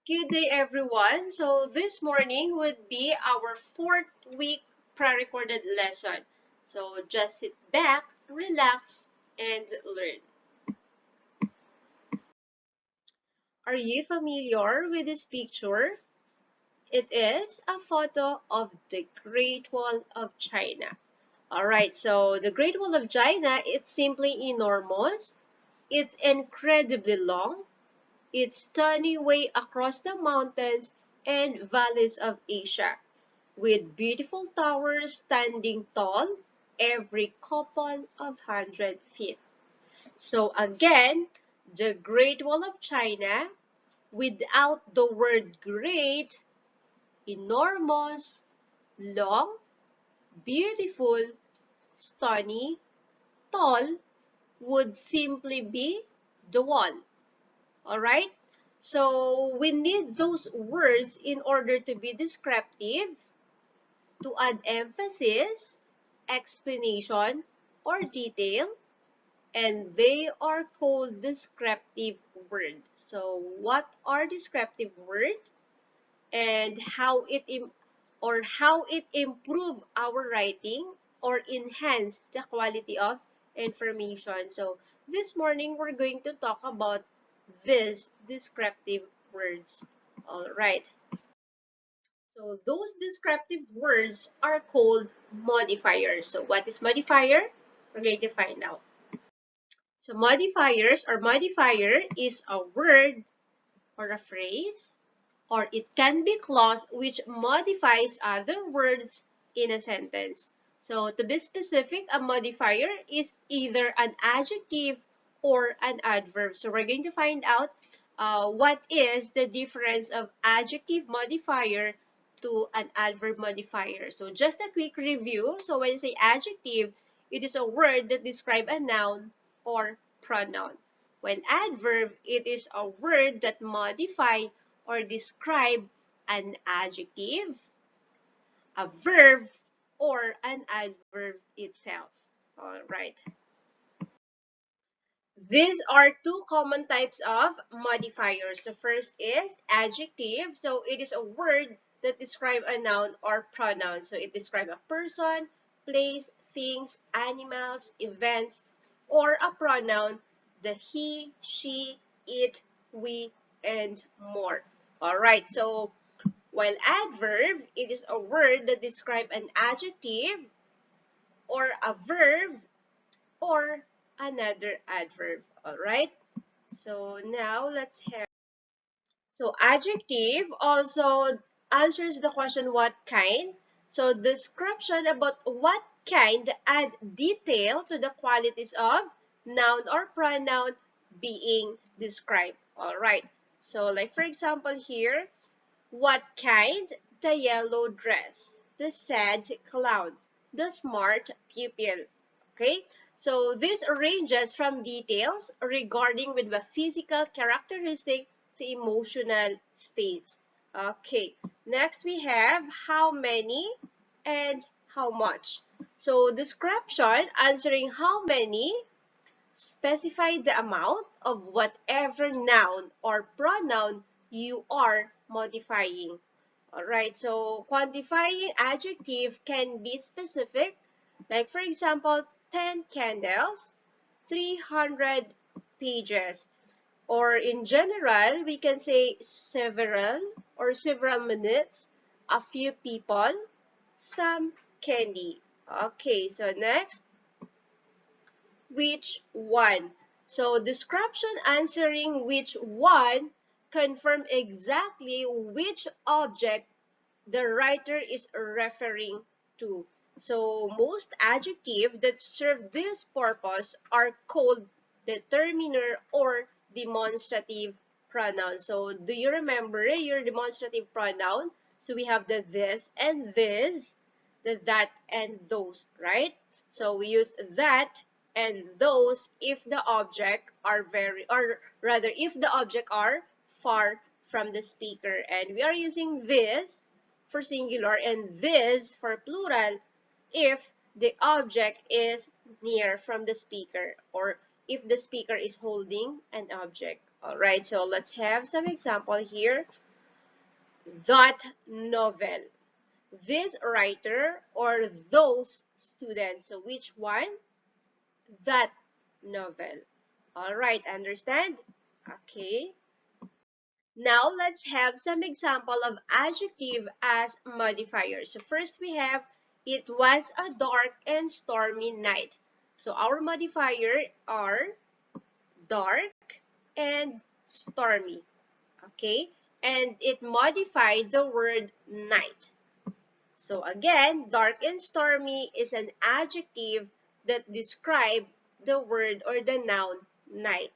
Good day, everyone. So this morning would be our fourth week pre-recorded lesson. So just sit back, relax, and learn. Are you familiar with this picture? It is a photo of the Great Wall of China. Alright, so the Great Wall of China, it's simply enormous. It's incredibly long. Its stunning way across the mountains and valleys of Asia, with beautiful towers standing tall every couple of 100 feet. So again, the Great Wall of China, without the word great, enormous, long, beautiful, stunning, tall, would simply be the wall. Alright? So we need those words in order to be descriptive, to add emphasis, explanation, or detail, and they are called descriptive words. So what are descriptive words and how it improve our writing or enhance the quality of information. So this morning we're going to talk about these descriptive words. All right. So those descriptive words are called modifiers. So what is modifier? We're going to find out. So modifiers or modifier is a word or a phrase, or it can be clause which modifies other words in a sentence. So to be specific, a modifier is either an adjective or an adverb. So we're going to find out what is the difference of adjective modifier to an adverb modifier. So just a quick review. So when you say adjective, it is a word that describes a noun or pronoun. When adverb, it is a word that modify or describe an adjective, a verb, or an adverb itself. All right. These are two common types of modifiers. The first is adjective. So it is a word that describes a noun or pronoun. So it describes a person, place, things, animals, events, or a pronoun, the he, she, it, we, and more. All right. So while adverb, it is a word that describes an adjective or a verb or another adverb. All right. So now let's have. So adjective also answers the question what kind. So description about what kind add detail to the qualities of noun or pronoun being described. All right. So like for example here, what kind? The yellow dress, the sad clown, the smart pupil. Okay, so this ranges from details regarding with the physical characteristic to emotional states. Okay, next we have how many and how much. So description answering how many specify the amount of whatever noun or pronoun you are modifying. Alright, so quantifying adjective can be specific, like for example, 10 candles, 300 pages. Or in general, we can say several or several minutes, a few people, some candy. Okay, so next, which one? So description answering which one confirm exactly which object the writer is referring to. So most adjectives that serve this purpose are called determiner or demonstrative pronoun. So do you remember your demonstrative pronoun? So we have the this and this, the that and those, right? So we use that and those if the object are if the object are far from the speaker, and we are using this for singular and this for plural if the object is near from the speaker or if the speaker is holding an object. All right, so let's have some example here. that novel. This writer or those students. So which one? That novel. All right, understand? Okay. Now let's have some example of adjective as modifiers. So first we have it was a dark and stormy night. So our modifier are dark and stormy. Okay? And it modified the word night. So again, dark and stormy is an adjective that describe the word or the noun night.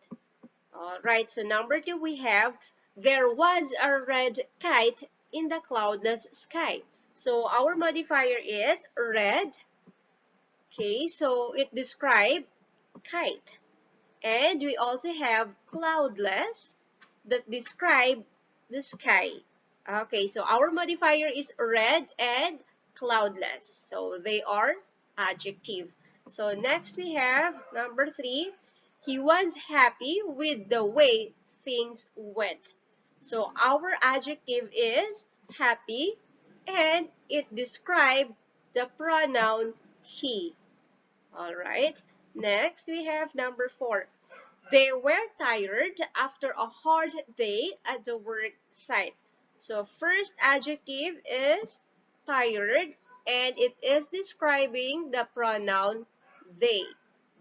Alright, so number 2 we have, there was a red kite in the cloudless sky. So our modifier is red. Okay, so it describes kite. And we also have cloudless that describe the sky. Okay, so our modifier is red and cloudless. So they are adjective. So next we have number 3. He was happy with the way things went. So our adjective is happy and it describes the pronoun he. Alright, next we have number 4. They were tired after a hard day at the work site. So first adjective is tired and it is describing the pronoun they.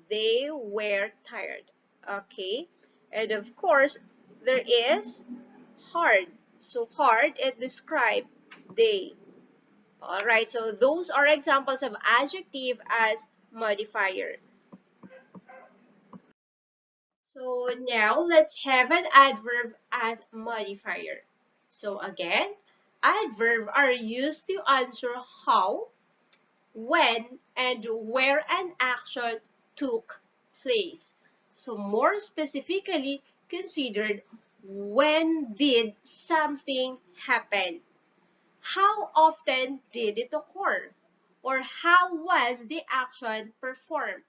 They were tired. Okay. And of course, there is hard. So hard, it describes they. Alright, so those are examples of adjective as modifier. So now let's have an adverb as modifier. So again, adverb are used to answer how, when, and where an action took place. So more specifically considered, when did something happen? How often did it occur? Or how was the action performed?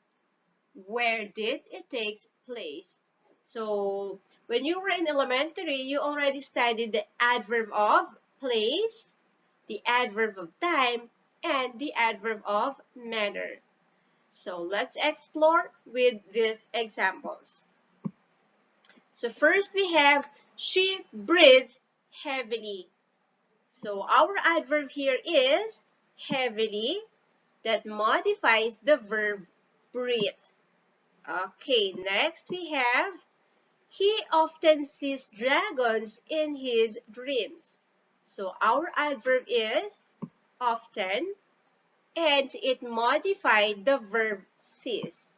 Where did it take place? So when you were in elementary, you already studied the adverb of place, the adverb of time, and the adverb of manner. So let's explore with these examples. So first we have, she breathes heavily. So our adverb here is heavily that modifies the verb breathe. Okay, next we have, he often sees dragons in his dreams. So our adverb is often and it modified the verb sees.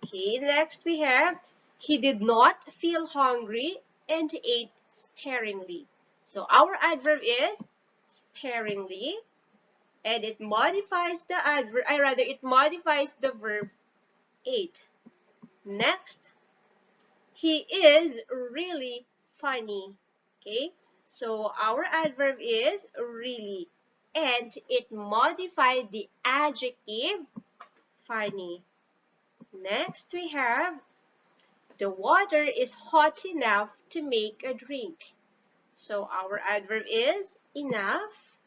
Okay, next we have, he did not feel hungry and ate sparingly. So our adverb is sparingly and it modifies the adverb, it modifies the verb ate. Next, he is really funny. Okay, so our adverb is really and it modified the adjective funny. Next we have, the water is hot enough to make a drink. So our adverb is enough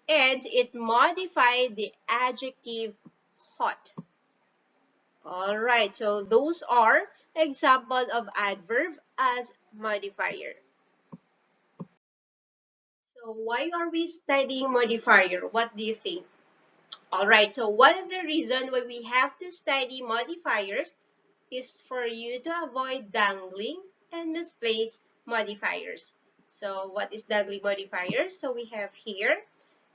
and it modified the adjective hot. Alright, so those are examples of adverb as modifier. So why are we studying modifier? What do you think? Alright, so one of the reasons why we have to study modifiers is for you to avoid dangling and misplaced modifiers. So what is dangling modifiers? So we have here,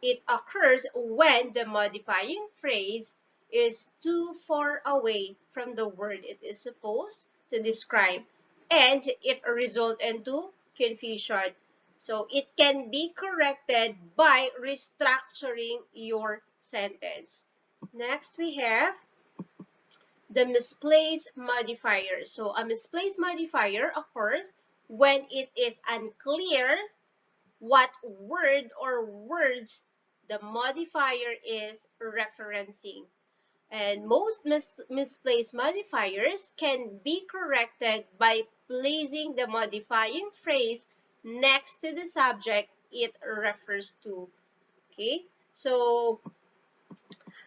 it occurs when the modifying phrase is too far away from the word it is supposed to describe and it results into confusion. So it can be corrected by restructuring your sentence. Next we have the misplaced modifier. So a misplaced modifier occurs when it is unclear what word or words the modifier is referencing. And most misplaced modifiers can be corrected by placing the modifying phrase next to the subject it refers to. Okay, so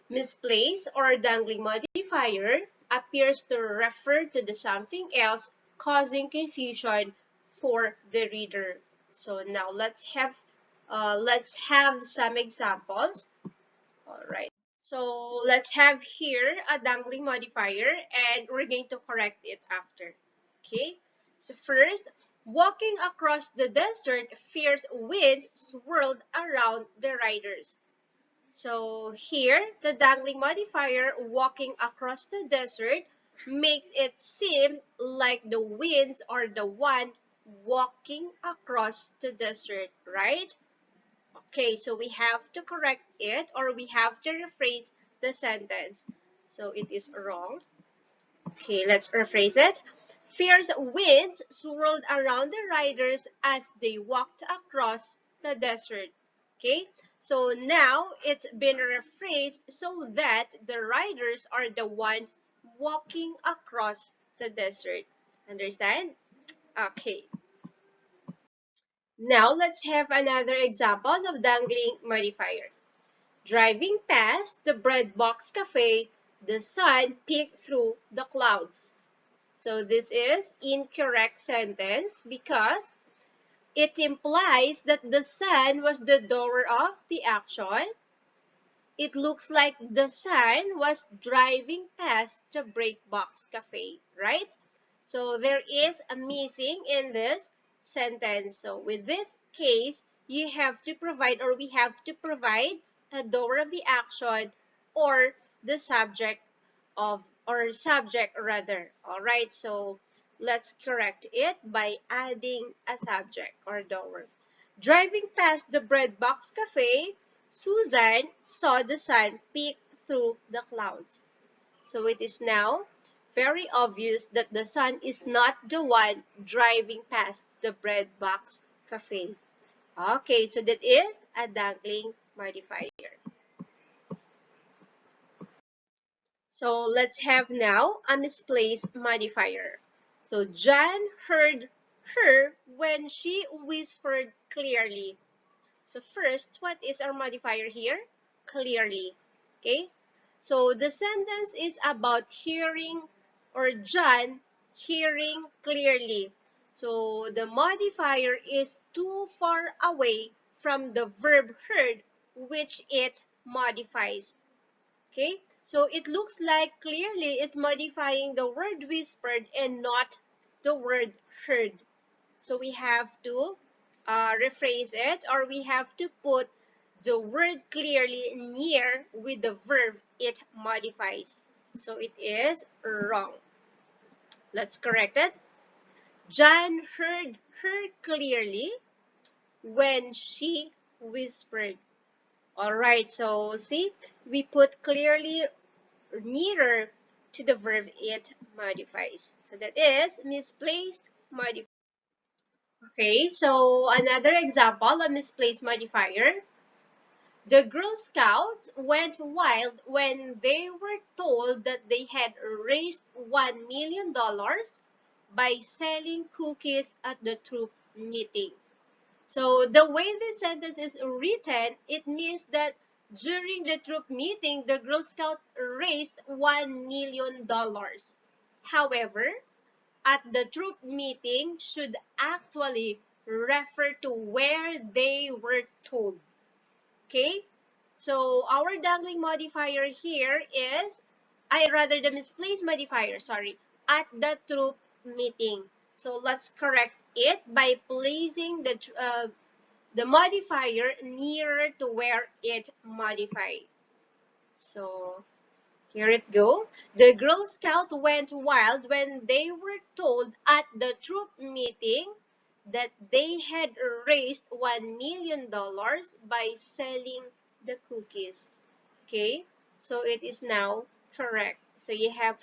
misplaced or dangling modifier appears to refer to the something else, causing confusion for the reader. So now let's have some examples. All right. So let's have here a dangling modifier and we're going to correct it after. Okay. So first, walking across the desert, fierce winds swirled around the riders. So here, the dangling modifier walking across the desert makes it seem like the winds are the one walking across the desert, right? Okay, so we have to correct it or we have to rephrase the sentence. So it is wrong. Okay, let's rephrase it. Fierce winds swirled around the riders as they walked across the desert. Okay, so now it's been rephrased so that the riders are the ones walking across the desert. Understand? Okay. Now let's have another example of dangling modifier. Driving past the bread box cafe, the sun peeked through the clouds. So this is incorrect sentence because it implies that the sun was the doer of the action. It looks like the sun was driving past the bread box cafe, right? So there is a missing in this sentence. So with this case, you have to provide or we have to provide a doer of the action or the subject of or subject rather. All right, so let's correct it by adding a subject or doer. Driving past the bread box cafe, Susan saw the sun peek through the clouds. So it is now very obvious that the sun is not the one driving past the bread box cafe. Okay, so that is a dangling modifier. So let's have now a misplaced modifier. So John heard her when she whispered clearly. So first, what is our modifier here? Clearly. Okay? So the sentence is about hearing or John hearing clearly. So the modifier is too far away from the verb heard, which it modifies. Okay? So it looks like clearly is modifying the word whispered and not the word heard. So we have to rephrase it or we have to put the word clearly near with the verb it modifies. So it is wrong. Let's correct it. John heard her clearly when she whispered. Alright, so see, we put clearly nearer to the verb it modifies. So that is misplaced modifier. Okay, so another example of misplaced modifier. The Girl Scouts went wild when they were told that they had raised $1 million by selling cookies at the troop meeting. So the way this sentence is written, it means that during the troop meeting, the Girl Scout raised $1 million. However, at the troop meeting should actually refer to where they were told. Okay? So our dangling modifier here is, the misplaced modifier, sorry, at the troop meeting. So let's correct it by placing the modifier nearer to where it modified. So here it go. The Girl Scout went wild when they were told at the troop meeting that they had raised $1 million by selling the cookies. Okay, so it is now correct. So you have,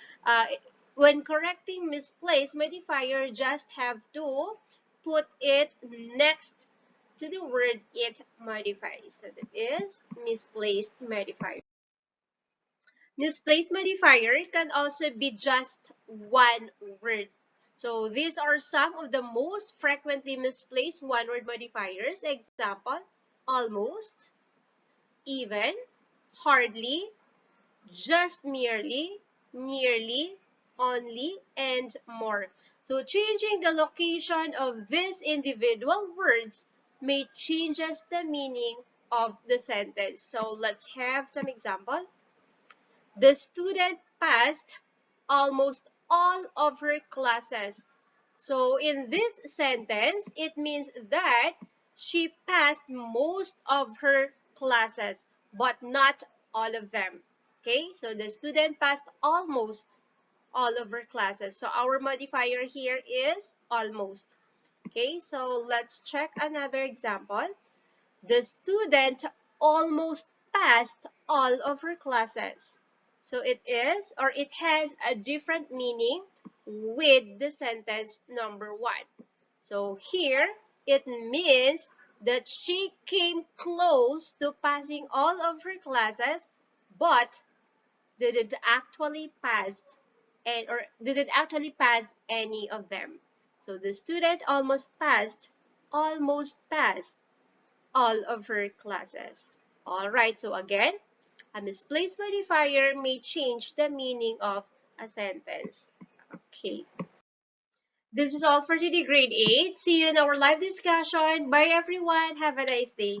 when correcting misplaced modifier, just have to put it next to the word it modifies. So that is misplaced modifier. Misplaced modifier can also be just one word. So these are some of the most frequently misplaced one-word modifiers. Example, almost, even, hardly, just merely, nearly, only, and more. So changing the location of these individual words may changes the meaning of the sentence. So let's have some example. The student passed almost all of her classes. So in this sentence, it means that she passed most of her classes, but not all of them. Okay, so the student passed almost all of her classes. So our modifier here is almost. Okay, so let's check another example. The student almost passed all of her classes. So it is, or it has a different meaning with the sentence number 1. So here, it means that she came close to passing all of her classes, but didn't actually pass or didn't actually pass any of them. So the student almost passed all of her classes. Alright, so again, a misplaced modifier may change the meaning of a sentence. Okay, this is all for today, grade 8. See you in our live discussion. Bye everyone. Have a nice day.